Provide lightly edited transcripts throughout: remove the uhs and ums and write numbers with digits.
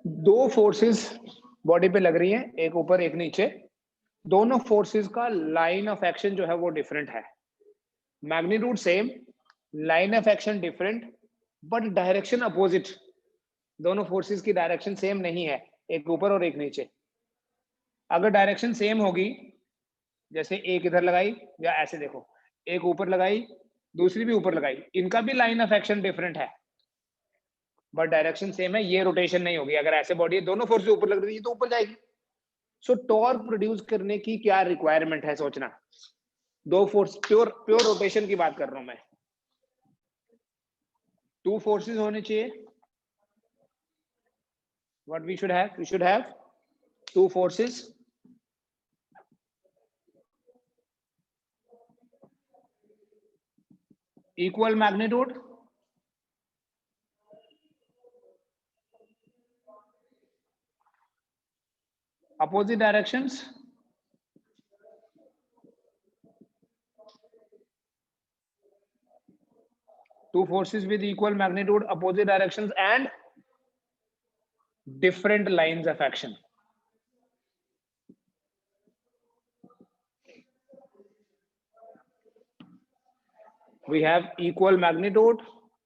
दो forces body पे लग रही हैं, एक ऊपर एक नीचे। दोनों फोर्सेस का लाइन ऑफ एक्शन जो है वो डिफरेंट है। Magnitude same, line of action different, but direction opposite. दोनों फोर्सेस की डायरेक्शन सेम नहीं है, एक ऊपर और एक नीचे। अगर डायरेक्शन सेम होगी, जैसे एक इधर लगाई या ऐसे देखो, एक ऊपर लगाई दूसरी भी ऊपर लगाई, इनका भी लाइन ऑफ एक्शन डिफरेंट है, बट डायरेक्शन सेम है। ये रोटेशन नहीं होगी। अगर ऐसे बॉडी है, दोनों फोर्स ऊपर लग रही है तो ऊपर जाएगी। सो टॉर्क प्रोड्यूस करने की क्या रिक्वायरमेंट है, सोचना। दो फोर्स, प्योर रोटेशन की बात कर रहा हूं मैं। टू फोर्सेस होने चाहिए। What we should have two forces, equal magnitude, opposite directions, two forces with equal magnitude, opposite directions, and different lines of action. We have equal magnitude,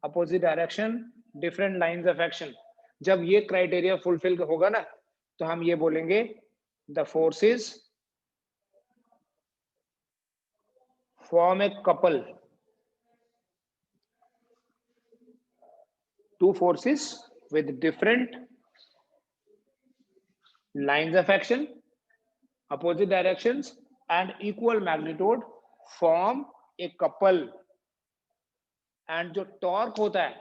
opposite direction, different lines of action. जब ये criteria fulfil होगा ना, तो हम ये बोलेंगे the forces form a couple. Two forces with different lines of action, opposite directions, and equal magnitude form a couple. And जो torque होता है,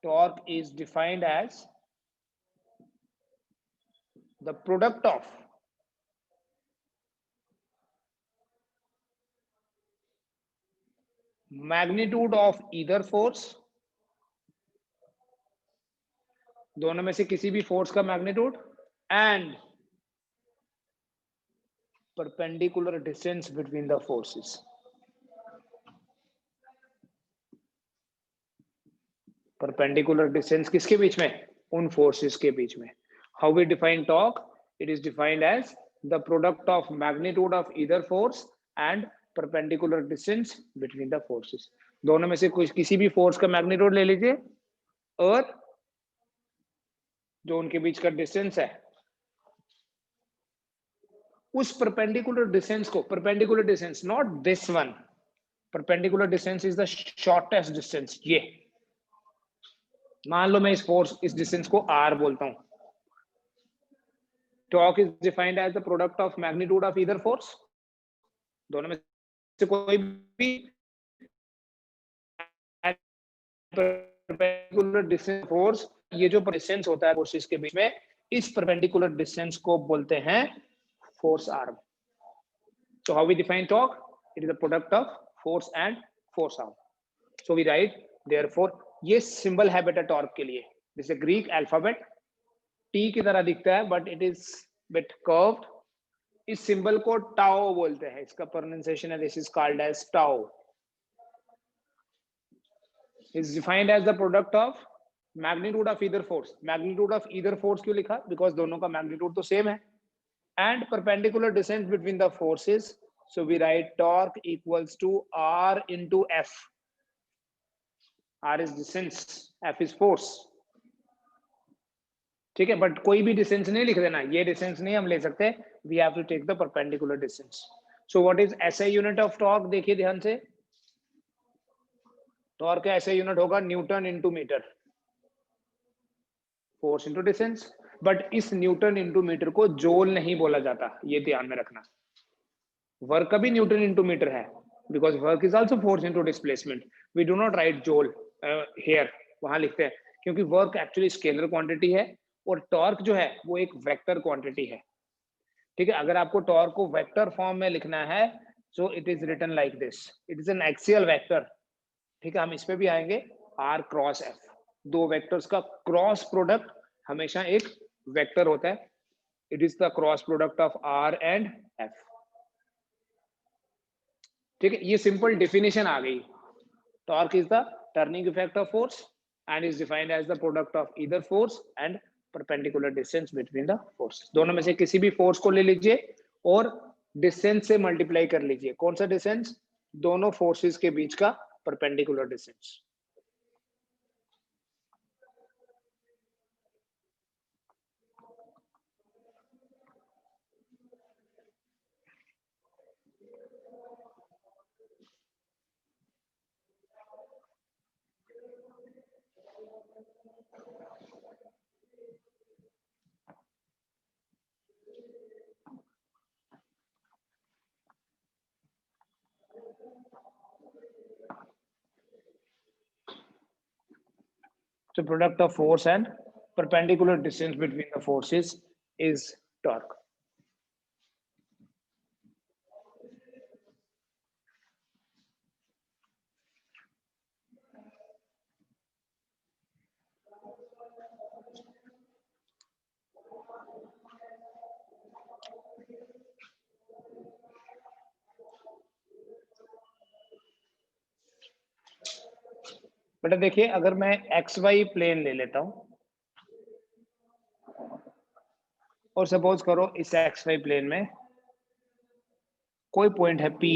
torque is defined as the product of magnitude of either force, दोनों में से किसी भी force का magnitude, and perpendicular distance between the forces. Perpendicular distance किसके बीच में? उन forces के बीच में. How we define torque? It is defined as the product of magnitude of either force and perpendicular distance between the forces. दोनों में से कुछ किसी भी फोर्स का मैग्नीट्यूड ले लीजिए और जो उनके बीच का डिस्टेंस है, उस परपेंडिकुलर डिस्टेंस को, perpendicular distance, not this one, perpendicular distance is the shortest distance. ये मान लो मैं इस डिस्टेंस को r बोलता हूं। Torque is defined as the product of magnitude of either force, दोनों में से कोई भी परपेंडिकुलर डिस्टेंस फोर्स, ये जो डिस्टेंस होता है फोर्सेस के बीच में, इस परपेंडिकुलर डिस्टेंस को बोलते हैं force arm. So how we define torque? It is the product of force and force arm. So we write, therefore, ये सिंबल है बेटा टॉर्क के लिए, जैसे ग्रीक अल्फाबेट टी की तरह दिखता है, but it is bit curved. इस सिंबल को टाओ बोलते हैं, इसका प्रोनाउंसिएशन है, this is called as tau. Is defined as the product of magnitude of either force. Magnitude of either force क्यों लिखा? बिकॉज दोनों का मैग्नीट्यूड तो सेम है। And perpendicular distance between the forces, so we write torque equals to R into F. R is distance, F is force. ठीक है, but कोई भी डिस्टेंस नहीं लिख देना, ये डिस्टेंस नहीं हम ले सकते, we have to take the perpendicular distance. So what is SI unit of torque? देखिए ध्यान से, टॉर्क का एसआई यूनिट होगा newton into metre, force into distance. But इस न्यूटन इंटू मीटर को जोल नहीं बोला जाता, ये ध्यान में रखना। वर्क का भी न्यूटन इंटू मीटर है, because work is also force into displacement. We do not write joule here, वहां लिखते हैं, क्योंकि वर्क एक्चुअली स्केलर क्वांटिटी है और टॉर्क जो है वो एक वेक्टर क्वांटिटी है। ठीक है, अगर आपको टॉर्क को वेक्टर फॉर्म में लिखना है, so it is written like this, it is an axial vector. ठीक है, हम इस पे भी आएंगे, आर क्रॉस एफ, दो वेक्टर्स का क्रॉस प्रोडक्ट हमेशा एक वेक्टर होता है। It is the cross product of r and F. ठीक है, ये सिंपल डिफिनेशन आ गई। Torque is the turning effect of force and is defined as the product of either force and perpendicular distance between the forces। दोनों में से किसी भी फोर्स को ले लीजिए और डिस्टेंस से मल्टीप्लाई कर लीजिए। कौन सा डिस्टेंस? दोनों फोर्सेस के बीच का perpendicular distance. So product of force and perpendicular distance between the forces is torque। बेटा देखिए, अगर मैं एक्स वाई प्लेन ले लेता हूं और सपोज करो इस एक्स वाई प्लेन में कोई पॉइंट है पी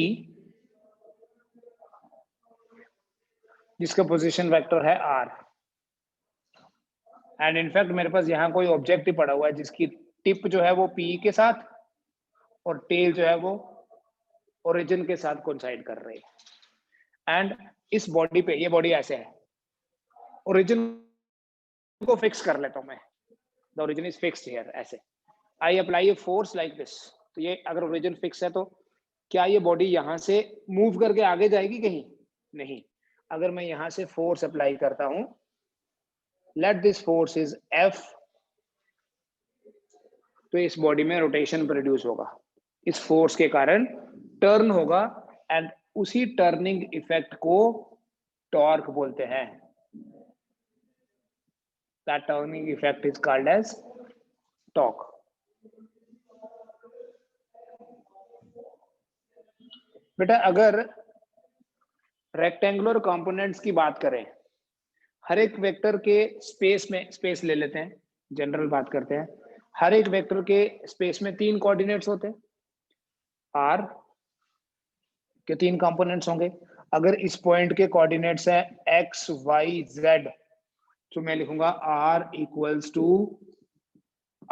जिसका पोजीशन वेक्टर है आर, एंड इनफैक्ट मेरे पास यहाँ कोई ऑब्जेक्ट ही पड़ा हुआ है जिसकी टिप जो है वो पी के साथ और टेल जो है वो ओरिजिन के साथ कोइंसाइड कर रही है। एंड इस बॉडी पे, ये बॉडी ऐसे है, ओरिजिन को फिक्स कर लेता हूं मैं, the origin is fixed here, ऐसे I apply a force like this. तो ये अगर ओरिजिन फिक्स है तो क्या ये बॉडी यहां से मूव करके आगे जाएगी? कहीं नहीं। अगर मैं यहां से फोर्स अप्लाई करता हूं, let this force is F, तो इस बॉडी में रोटेशन प्रोड्यूस होगा, इस फोर्स के कारण टर्न होगा, एंड उसी टर्निंग इफेक्ट को टॉर्क बोलते हैं। That turning effect is called as torque. बेटा अगर रेक्टेंगुलर कंपोनेंट्स की बात करें, हर एक वेक्टर के स्पेस में, स्पेस ले लेते हैं, जनरल बात करते हैं, हर एक वेक्टर के स्पेस में 3 कोऑर्डिनेट्स होते हैं, आर के 3 कंपोनेंट्स होंगे। अगर इस पॉइंट के कोऑर्डिनेट्स है एक्स वाई जेड, तो मैं लिखूंगा r equals to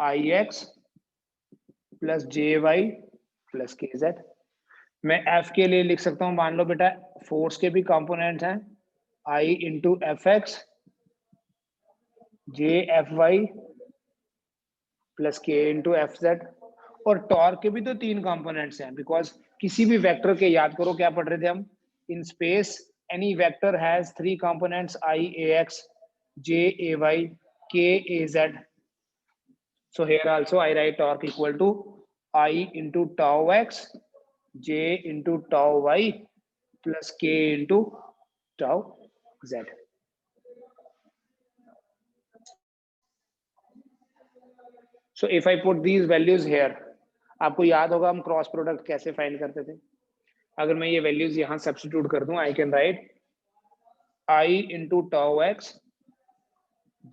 i x plus j y plus k z. मैं एफ के लिए लिख सकता हूं, मान लो बेटा फोर्स के भी कंपोनेंट्स हैं, i into f x j f y plus k into f z. और टॉर्क के भी तो 3 कंपोनेंट्स हैं, बिकॉज किसी भी वेक्टर के, याद करो क्या पढ़ रहे थे हम, in space any vector has 3 components i a x j a y k a z. So here also I write torque equal to I into tau x j into tau y plus k into tau z। So if I put these values here, आपको याद होगा हम cross product कैसे find करते थे। अगर मैं ये वैल्यूज यहां सब्स्टिट्यूट कर दूं, आई can right I into tau x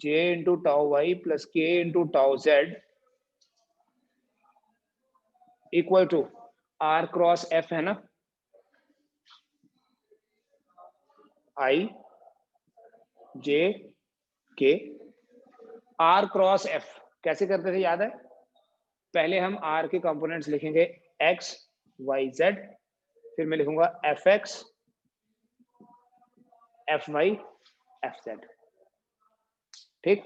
j into tau y plus k into tau z equal to r cross f, है ना, I j k r cross f। कैसे करते थे याद है? पहले हम r के कंपोनेंट्स लिखेंगे x y z, फिर मैं लिखूंगा f x F y F z, ठीक।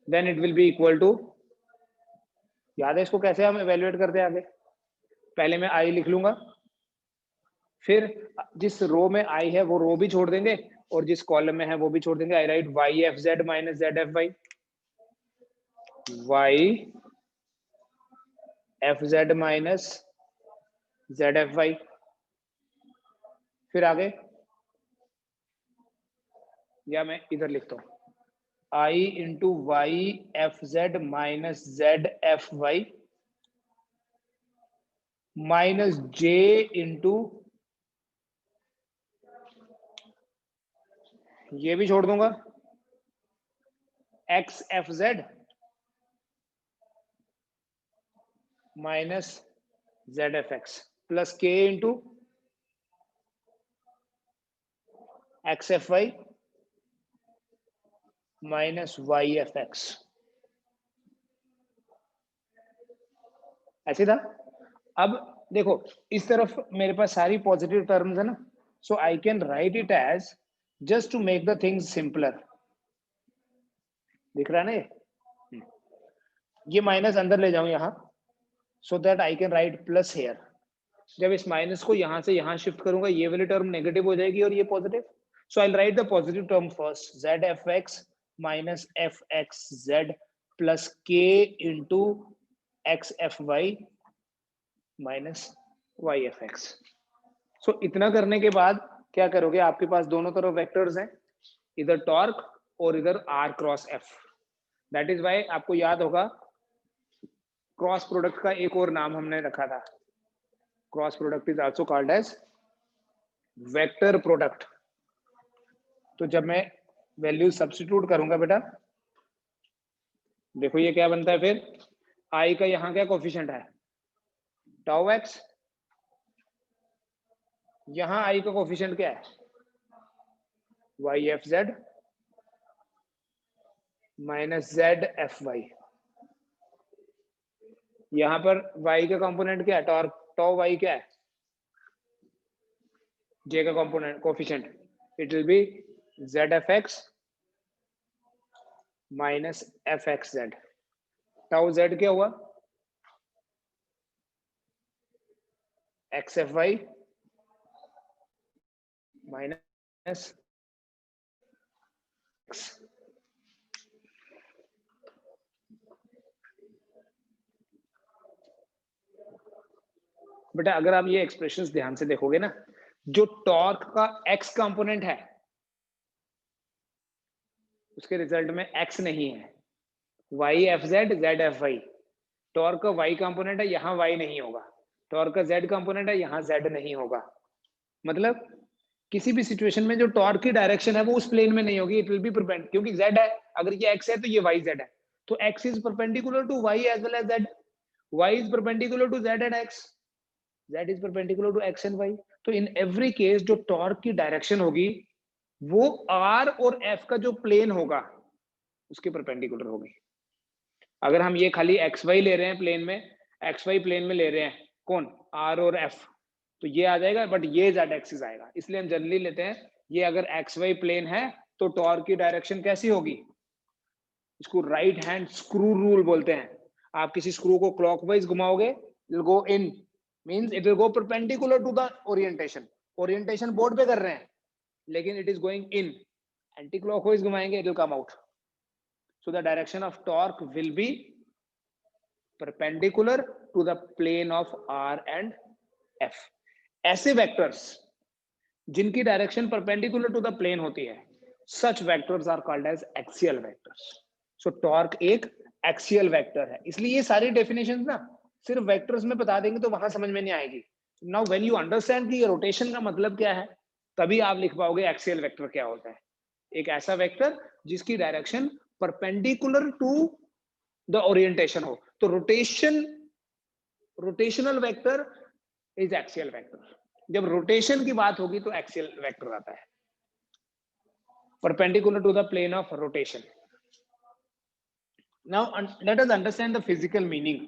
Then it will be equal to, याद है इसको कैसे हम इवेल्युएट करते हैं आगे? पहले मैं आई लिख लूंगा, फिर जिस रो में आई है वो रो भी छोड़ देंगे और जिस कॉलम में है वो भी छोड़ देंगे। I write y F z minus z F y, y F z minus z F y. फिर आगे, या मैं इधर लिखता हूं, i into y F z minus z F y minus j into ये भी छोड़ दूंगा, x f z minus z F x plus k into x F y minus y f x. ऐसे था। अब देखो इस तरफ मेरे पास सारी पॉजिटिव टर्म्स है ना, so I can write it as just to make the things simpler. दिख रहा है ना ये माइनस अंदर ले जाऊं यहां, so that I can write plus here. जब इस माइनस को यहां से यहां शिफ्ट करूंगा ये वाली टर्म नेगेटिव हो जाएगी और ये positive. So I write the positive term first, z F x minus F x z plus k into x F y minus y f x. So इतना करने के बाद क्या करोगे, आपके पास दोनों तरफ वेक्टर्स हैं, इधर टॉर्क और इधर r cross F. That is why आपको याद होगा क्रॉस प्रोडक्ट का एक और नाम हमने रखा था, cross product is also called as vector product. तो जब मैं वैल्यू सब्स्टिट्यूट करूंगा बेटा, देखो ये क्या बनता है फिर, आई का यहां क्या कोफिशिएंट है, टाउ एक्स, यहां आई का कोफिशिएंट क्या है, y F z minus z F y. यहां पर y का कंपोनेंट क्या है, टॉ y क्या है, j का component coefficient, it will be z F x minus F x z. Tau z क्या हुआ, x F y minus x. बेटा अगर आप ये एक्सप्रेशंस ध्यान से देखोगे ना, जो टॉर्क का x कंपोनेंट है उसके रिजल्ट में x नहीं है, y F z z F y. Torque का y कंपोनेंट है, यहां y नहीं होगा, टॉर्क का z कंपोनेंट है, यहां z नहीं होगा। मतलब किसी भी सिचुएशन में जो टॉर्क की डायरेक्शन है वो उस प्लेन में नहीं होगी, इट विल बी परपेंडिकुलर, क्योंकि z है, अगर ये x है तो ये y z है, तो x is perpendicular to y as well as z, y is perpendicular to z and x, z is perpendicular to x and y। तो इन एवरी केस जो टॉर्क की डायरेक्शन होगी वो r और f का जो प्लेन होगा उसके परपेंडिकुलर होगी। अगर हम ये खाली एक्स वाई ले रहे हैं प्लेन में, एक्स वाई प्लेन में ले रहे हैं कौन, आर और एफ, तो ये आ जाएगा, बट ये जेड एक्सिस आएगा। इसलिए हम जनरली लेते हैं ये अगर एक्स वाई प्लेन है तो टॉर्क की डायरेक्शन कैसी होगी, इसको राइट हैंड स्क्रू रूल बोलते हैं। आप किसी स्क्रू को क्लॉकवाइज घुमाओगे, it will go in, means it will go perpendicular to the orientation. Orientation board पे कर रहे हैं लेकिन it is going in, anti clockwise घुमाएंगे it will come out. So the direction of torque will be perpendicular to the plane of R and F. ऐसे vectors जिनकी direction perpendicular to the plane होती है, such vectors are called as axial vectors. So torque एक axial vector है। इसलिए ये सारी definitions ना सिर्फ वेक्टर्स में बता देंगे तो वहां समझ में नहीं आएगी। नाउ व्हेन यू अंडरस्टैंड कि रोटेशन का मतलब क्या है, तभी आप लिख पाओगे एक्सियल वेक्टर क्या होता है। एक ऐसा वेक्टर जिसकी direction perpendicular to the orientation हो, तो rotational vector is axial vector. जब रोटेशन की बात होगी तो एक्सियल वेक्टर आता है, perpendicular to the plane of rotation. Now let us understand the physical meaning.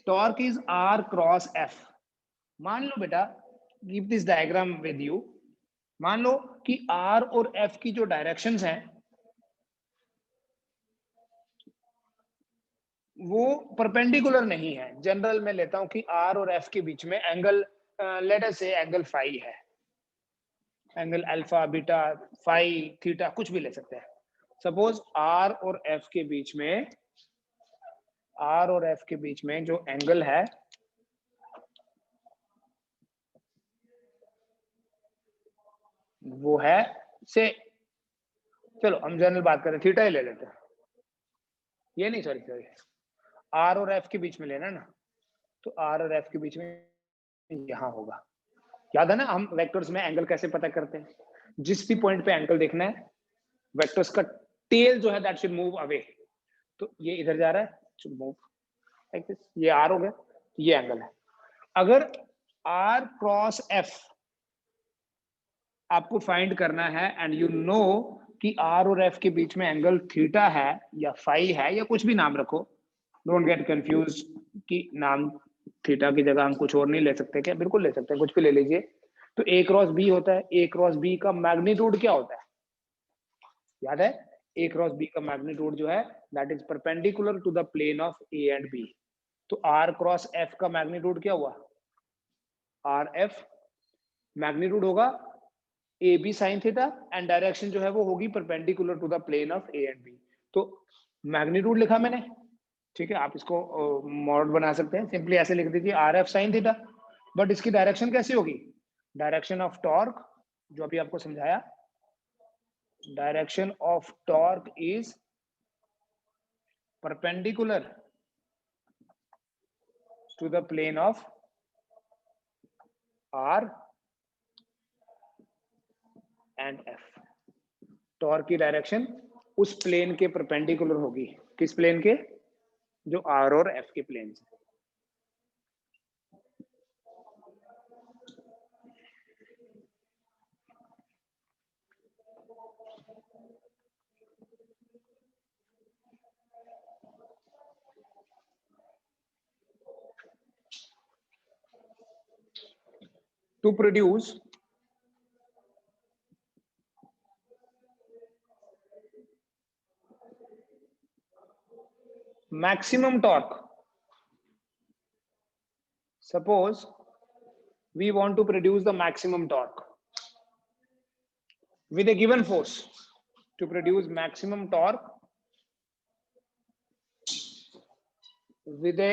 Torque is R cross F। मान लो बेटा, keep this diagram with you, मान लो कि R और F की जो डायरेक्शंस हैं वो परपेंडिकुलर नहीं है। जनरल में लेता हूं कि R और F के बीच में angle, let us say angle phi है, angle alpha beta phi theta कुछ भी ले सकते हैं। सपोज R और F के बीच में, R और F के बीच में जो एंगल है वो है से, चलो हम जनरल बात करें, थीटा ही ले लेते हैं, ये नहीं सॉरी R और F के बीच में लेना ना, तो R और F के बीच में यहां होगा। याद है ना हम वेक्टर्स में एंगल कैसे पता करते हैं, जिस भी पॉइंट पे एंगल देखना है, वेक्टर्स का टेल जो है दैट शुड मूव अवे। तो ये इधर जा रहा है, शुड मूव लाइक दिस, ये आर हो गया, ये एंगल है। अगर आर क्रॉस एफ आपको फाइंड करना है एंड यू नो कि आर और एफ के बीच में एंगल थीटा है या फाई है या कुछ भी नाम रखो, डोंट गेट कंफ्यूज कि नाम थीटा की जगह हम कुछ और नहीं ले सकते क्या? बिल्कुल ले सकते हैं, कुछ भी ले लीजिए। तो ए क्रॉस बी होता है, ए क्रॉस बी का मैग्नीट्यूड क्या होता है? याद है? ए क्रॉस बी का मैग्नीट्यूड जो है that is perpendicular to the plane of A and B. तो आर क्रॉस एफ का मैग्नीट्यूड क्या हुआ? आर एफ मैग्नीट्यूड होगा A B sine theta and direction जो है वो होगी perpendicular to the plane of A and B. तो मैग्नीट्यूड लिखा मैंने, ठीक है, आप इसको मॉड बना सकते हैं, सिंपली ऐसे लिख दीजिए r F sine theta. But इसकी डायरेक्शन कैसी होगी? डायरेक्शन ऑफ टॉर्क जो अभी आपको समझाया, direction of torque is perpendicular to the plane of r and F. Torque की डायरेक्शन उस प्लेन के परपेंडिकुलर होगी। किस प्लेन के? जो आर और एफ के प्लेन से। To produce maximum torque, suppose we want to produce the maximum torque with a given force. To produce maximum torque with a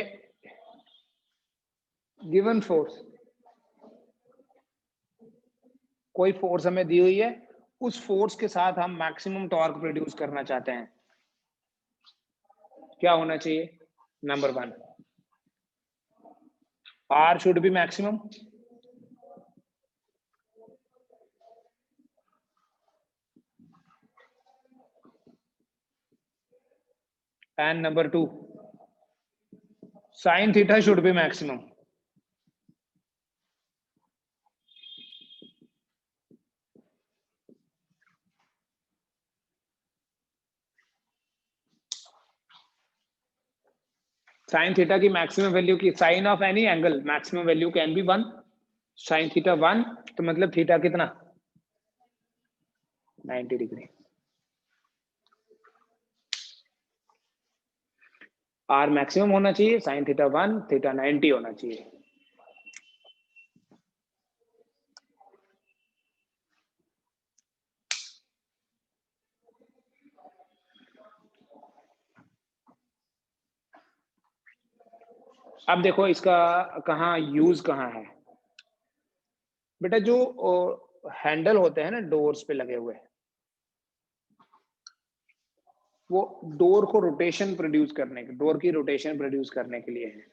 given force, कोई फोर्स हमें दी हुई है, उस फोर्स के साथ हम मैक्सिमम टॉर्क प्रोड्यूस करना चाहते हैं। क्या होना चाहिए? Number 1, r should be maximum, and number 2, sin theta should be maximum. Sine theta की मैक्सिमम वैल्यू की, sine of any angle maximum value can be 1, sine theta 1, तो मतलब थीटा कितना? 90 डिग्री। आर मैक्सिमम होना चाहिए, साइन थीटा 1, थीटा 90 होना चाहिए। अब देखो इसका कहाँ यूज कहाँ है बेटा? जो हैंडल होते हैं ना डोर्स पे लगे हुए, वो डोर को रोटेशन प्रोड्यूस करने के, डोर की रोटेशन प्रोड्यूस करने के लिए है।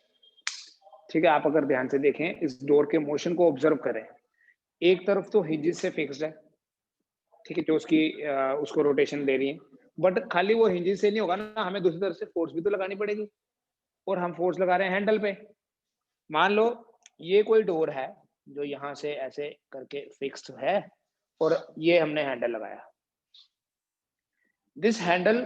ठीक है, आप अगर ध्यान से देखें, इस डोर के मोशन को ऑब्जर्व करें, एक तरफ तो हिंजेस से फिक्स्ड है, ठीक है, जो उसकी उसको रोटेशन दे रही है, बट खाली वो हिंजेस से नहीं होगा ना, हमें दूसरी तरफ से फोर्स भी तो लगानी पड़ेगी, और हम फोर्स लगा रहे हैं हैंडल पे। मान लो ये कोई डोर है जो यहाँ से ऐसे करके फिक्स्ड है, और ये हमने हैंडल लगाया। This handle,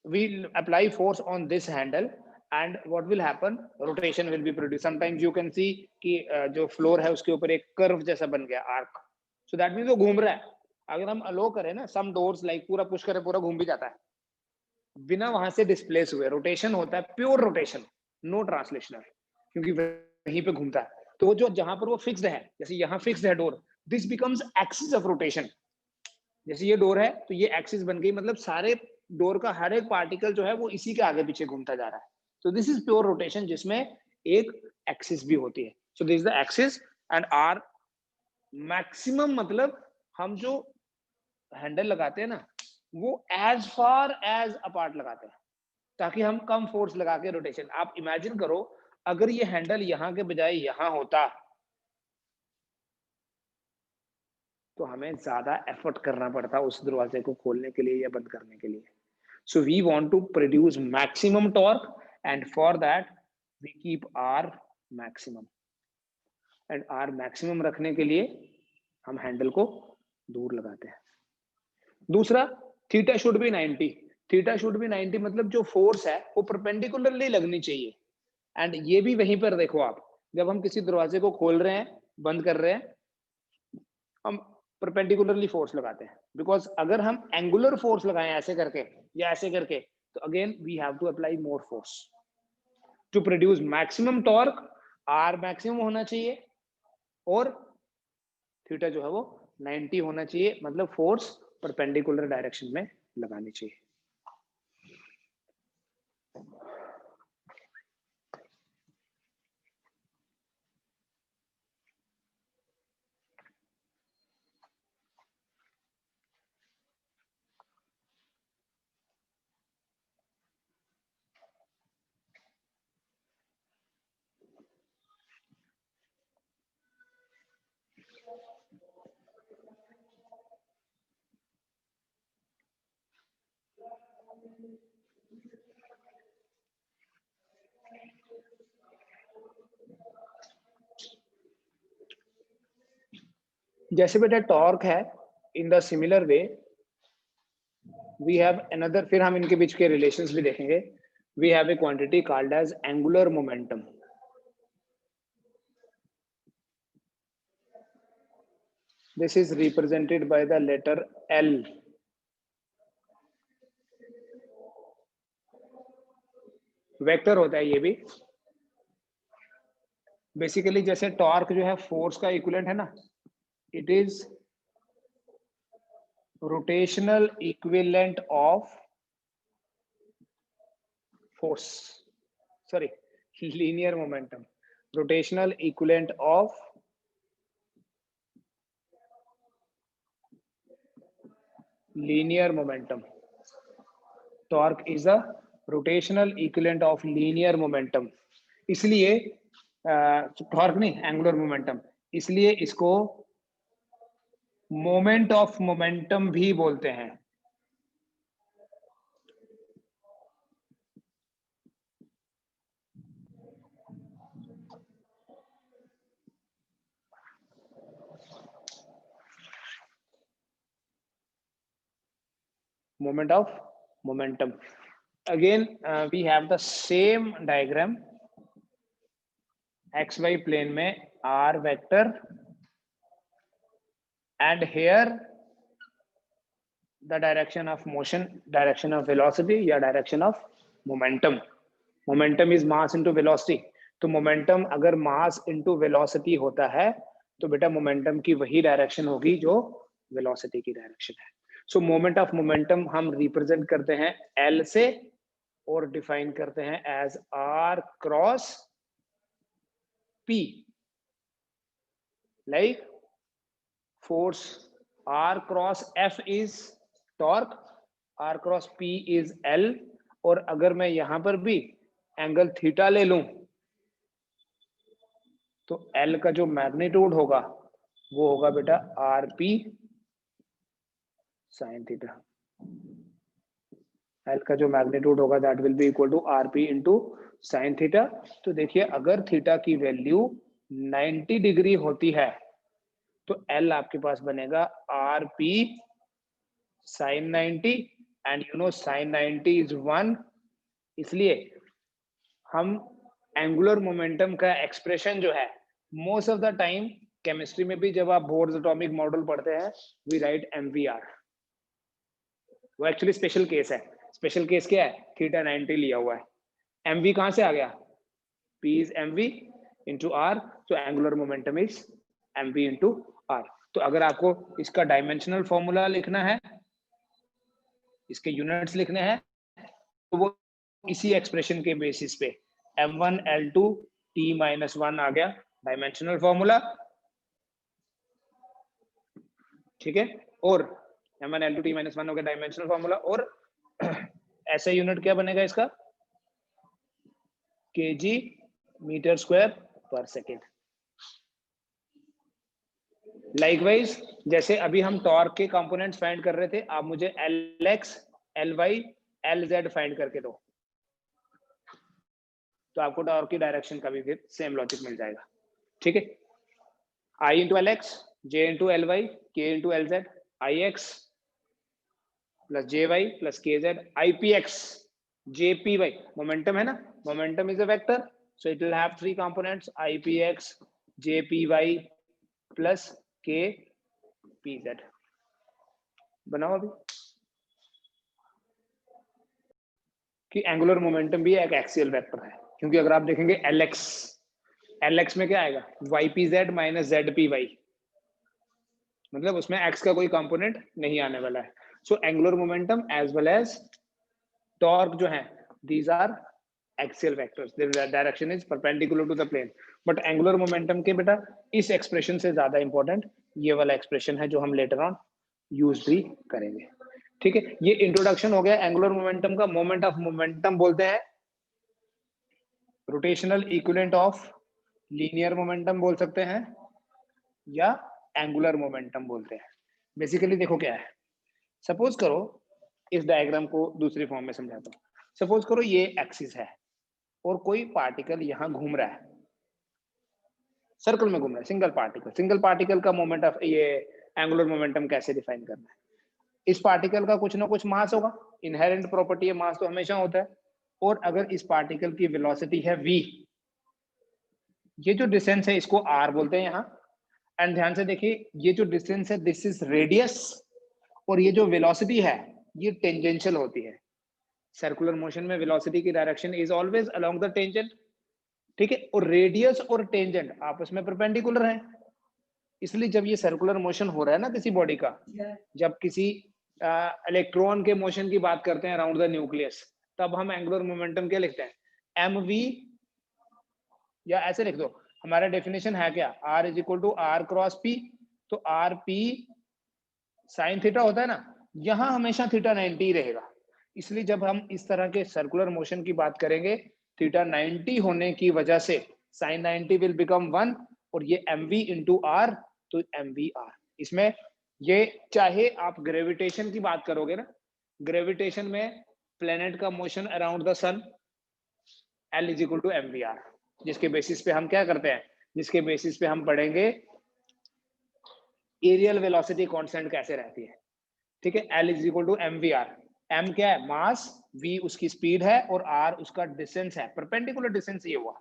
we apply force on this handle and what will happen? Rotation will be produced. Sometimes you can see कि जो फ्लोर है उसके ऊपर एक कर्व जैसा बन गया, आर्क, so that means वो घूम रहा है। अगर हम अलो करें ना, some doors like पूरा पुश करें, पूरा घूम भी जाता है बिना वहां से डिस्प्लेस हुए। रोटेशन होता है प्योर रोटेशन, नो ट्रांसलेशनल, क्योंकि वहीं पे घूमता है। तो वो जो जहां पर वो फिक्स्ड है, जैसे यहाँ फिक्स्ड है door, this becomes axis of rotation. जैसे ये डोर है तो ये एक्सिस बन गई, मतलब सारे डोर का हर एक पार्टिकल जो है वो इसी के आगे पीछे घूमता जा रहा है। तो दिस इज प्योर रोटेशन, जिसमें एक एक्सिस भी होती है। So this is the axis and r maximum, मतलब हम जो हैंडल लगाते हैं ना, वो एज फार एज अपार्ट लगाते हैं, ताकि हम कम फोर्स लगा के रोटेशन। आप इमेजिन करो, अगर ये हैंडल यहाँ के बजाय यहाँ होता तो हमें ज्यादा एफर्ट करना पड़ता उस दरवाजे को खोलने के लिए या बंद करने के लिए. So we want to produce maximum torque, and for that we keep R maximum. And R maximum रखने के लिए हम हैंडल को दूर लगाते हैं. दूसरा, theta should be 90. Theta should be 90 मतलब जो फोर्स है वो परपेंडिकुलरली लगनी चाहिए. एंड ये भी वहीं पर देखो आप, जब हम किसी दरवाजे को खोल रहे हैं, बंद कर रहे हैं, हम परपेंडिकुलरली फोर्स लगाते हैं. बिकॉज अगर हम एंगुलर फोर्स लगाएं ऐसे करके या ऐसे करके, तो again we have to apply more force to produce maximum torque. R maximum होना चाहिए और थीटा जो है वो 90 होना चाहिए. मतलब फोर्स परपेंडिकुलर डायरेक्शन में लगानी चाहिए. जैसे बेटा टॉर्क है, in the similar way we have another, फिर हम इनके बीच के रिलेशंस भी देखेंगे. We have a quantity called as angular momentum. This is represented by the letter L. Vector होता है ये भी. बेसिकली जैसे टॉर्क जो है फोर्स का इक्विवेलेंट है ना, it is rotational equivalent of force, sorry, linear momentum. Rotational equivalent of linear momentum. Torque is a rotational equivalent of linear momentum. इसलिए टॉर्क नहीं, एंगुलर मोमेंटम, इसलिए इसको मोमेंट ऑफ मोमेंटम भी बोलते हैं. Moment of momentum. Again, we have the same diagram. XY plane में R vector, and here the direction of motion, direction of velocity या direction of momentum. Momentum is mass into velocity. तो momentum अगर mass into velocity होता है, तो बेटा momentum की वही direction होगी जो velocity की direction है. सो मोमेंट ऑफ मोमेंटम हम रिप्रेजेंट करते हैं L से और डिफाइन करते हैं as R cross P. Like force R cross F is torque, R cross P is L. और अगर मैं यहां पर भी एंगल थीटा ले लूं, तो L का जो मैग्नीट्यूड होगा वो होगा बेटा RP साइन थीटा. L का जो मैग्नीट्यूड होगा that will be equal to RP into sine theta. तो देखिए अगर थीटा की वैल्यू 90 डिग्री होती है तो L आपके पास बनेगा RP sine 90, and you know sine 90 is 1. इसलिए हम एंगुलर मोमेंटम का एक्सप्रेशन जो है most of the time chemistry में भी जब आप बोर्ड्स एटॉमिक मॉडल पढ़ते हैं, वी राइट MVR. वो एक्चुअली स्पेशल केस है. स्पेशल केस क्या है? थीटा 90 लिया हुआ है. MV कहां से आ गया? P is MV into R, so angular momentum is MV into R. तो अगर आपको इसका डायमेंशनल फॉर्मूला लिखना है, इसके यूनिट्स लिखने हैं, तो वो इसी एक्सप्रेशन के बेसिस पे M1 L2 T-1 आ गया डायमेंशनल फॉर्मूला. ठीक है, और M1 L2 T-1 हो गया डायमेंशनल फॉर्मूला. और ऐसा यूनिट क्या बनेगा इसका? kg मीटर स्क्वायर पर सेकेंड. Likewise, जैसे अभी हम टॉर्क के कंपोनेंट्स फाइंड कर रहे थे, आप मुझे Lx, Ly, Lz फाइंड करके दो, तो आपको टॉर्क की डायरेक्शन का भी फिर सेम लॉजिक मिल जाएगा। ठीक है, I into Lx, J into Ly, K into Lz, Ix plus Jy plus Kz, Ipx, Jpy, momentum है ना, momentum is a vector, so it will have three components, Ipx, Jpy plus Kpz। बनाओ अभी कि angular momentum भी एक axial vector है, क्योंकि अगर आप देखेंगे Lx में क्या आएगा, ypz माइनस zpy, मतलब उसमें x का कोई कंपोनेंट नहीं आने वाला है। So angular momentum as well as torque जो है, these are axial vectors, their direction is perpendicular to the plane. But angular momentum के बेटा इस एक्सप्रेशन से ज्यादा इंपॉर्टेंट ये वाला एक्सप्रेशन है जो हम लेटर ऑन यूज भी करेंगे। ठीक है, ये इंट्रोडक्शन हो गया एंगुलर मोमेंटम का। मोमेंट ऑफ मोमेंटम बोलते हैं, rotational equivalent of linear momentum बोल सकते हैं, या एंगुलर मोमेंटम बोलते हैं। बेसिकली देखो क्या है, सपोज करो इस डायग्राम को दूसरी फॉर्म में समझाता हूँ। सपोज करो ये एक्सिस है और कोई पार्टिकल यहाँ घूम रहा है, सर्कल में घूम रहा है, सिंगल पार्टिकल का मोमेंट ऑफ ये एंगुलर मोमेंटम कैसे डिफाइन करना है। इस पार्टिकल का कुछ ना कुछ मास होगा, इनहेरेंट प्रॉपर्टी है, मास तो हमेशा होता है। और अगर इस पार्टिकल की वेलोसिटी है v, ये जो डिस्टेंस है इसको r बोलते हैं यहाँ। एंड ध्यान से देखिए, ये जो डिस्टेंस है दिस इज रेडियस, और ये जो वेलोसिटी है ये टेंजेंशियल होती है। सर्कुलर मोशन में वेलोसिटी की direction is always along the tangent. ठीक है, और रेडियस और टेंजेंट आपस में परपेंडिकुलर है, इसलिए जब ये सर्कुलर मोशन हो रहा है ना किसी बॉडी का, जब किसी इलेक्ट्रॉन के मोशन की बात करते हैं अराउंड द न्यूक्लियस, तब हम एंगुलर मोमेंटम क्या लिखते हैं, mv, या ऐसे लिख दो, हमारा डेफिनेशन है क्या, r is equal to r cross p. तो आर पी साइन थीटा होता है ना, यहाँ हमेशा थीटा 90 रहेगा। इसलिए जब हम इस तरह के सर्कुलर मोशन की बात करेंगे, थीटा 90 होने की वजह से साइन 90 विल बिकम 1, और ये mv इंटू आर, तो mvr। इसमें ये चाहे आप ग्रेविटेशन की बात करोगे ना, ग्रेविटेशन में प्लेनेट का motion around the sun, L is equal to mvr, जिसके बेसिस पे हम क्या करते हैं, जिसके बेसिस पे हम पढ़ेंगे एरियल वेलोसिटी कांस्टेंट कैसे रहती है। ठीक है, L is equal to mvr, m क्या है, मास, v उसकी स्पीड है, और r उसका डिस्टेंस है, परपेंडिकुलर डिस्टेंस ये हुआ।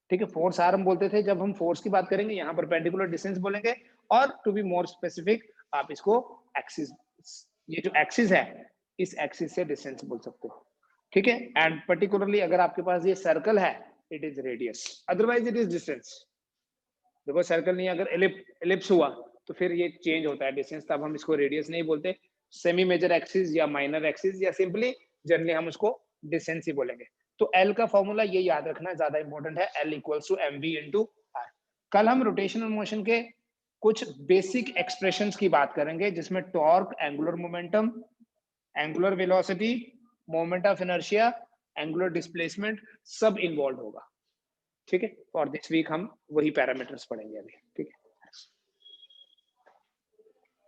ठीक है, फोर्स r हम बोलते थे जब हम फोर्स की बात करेंगे, यहाँ परपेंडिकुलर डिस्टेंस बोलेंगे। और टू बी मोर स्पेसिफिक आप इसको एक्सिस, ये जो एक्सिस है इस एक्सिस से डिस्टेंस बोल सकते हो। ठीक है, एंड पर्टिकुलरली अगर आपके पास ये सर्कल है, it is radius, otherwise it is distance. देखो सर्कल नहीं, अगर एलिप्स हुआ तो फिर ये चेंज होता है डिस्टेंस, तब हम इसको रेडियस नहीं बोलते, सेमी मेजर एक्सिस या माइनर एक्सिस, या सिंपली जनरली हम उसको डिस्टेंस ही बोलेंगे। तो L का फॉर्मूला ये याद रखना ज्यादा इंपॉर्टेंट है, L equals to mv into r। कल हम रोटेशनल मोशन के कुछ बेसिक एक्सप्रेशंस की बात करेंगे, जिसमें torque, angular momentum, angular velocity, moment of inertia, angular displacement सब इन्वॉल्व होगा। ठीक है, और दिस वीक हम वही पैरामीटर्स पढ़ेंगे अभी।